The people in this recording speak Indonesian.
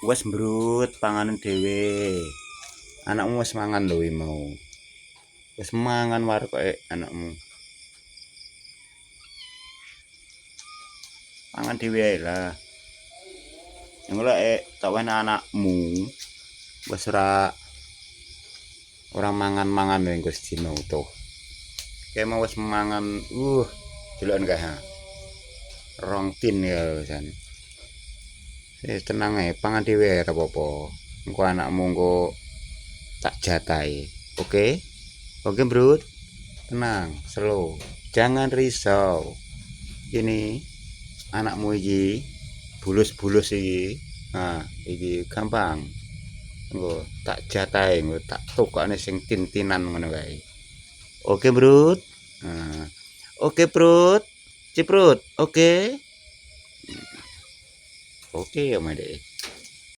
Wes mbrut panganan dhewe. Anakmu wes mangan lho mau. Wes mangan war kok anakmu. Pangan dhewe ae lah. Engko tak wene anakmu wes ora mangan-mangan engko sedina utuh. Kayak mau wes mangan deloken kae ha. Rong tin ya wisan. Tenang ae, pangan dhewe ora apa-apa. Engko anakmu engko tak jatahi. Oke? Oke, Brut. Tenang, slow. Jangan risau. Ini anakmu iki bulus-bulus iki. Nah, iki gampang. Engko tak jatahi, engko tak tukokne sing tin-tinan ngono kae. Oke, Brut. Nah, oke, Brut. Ciprut, oke. Oke, Om Ade.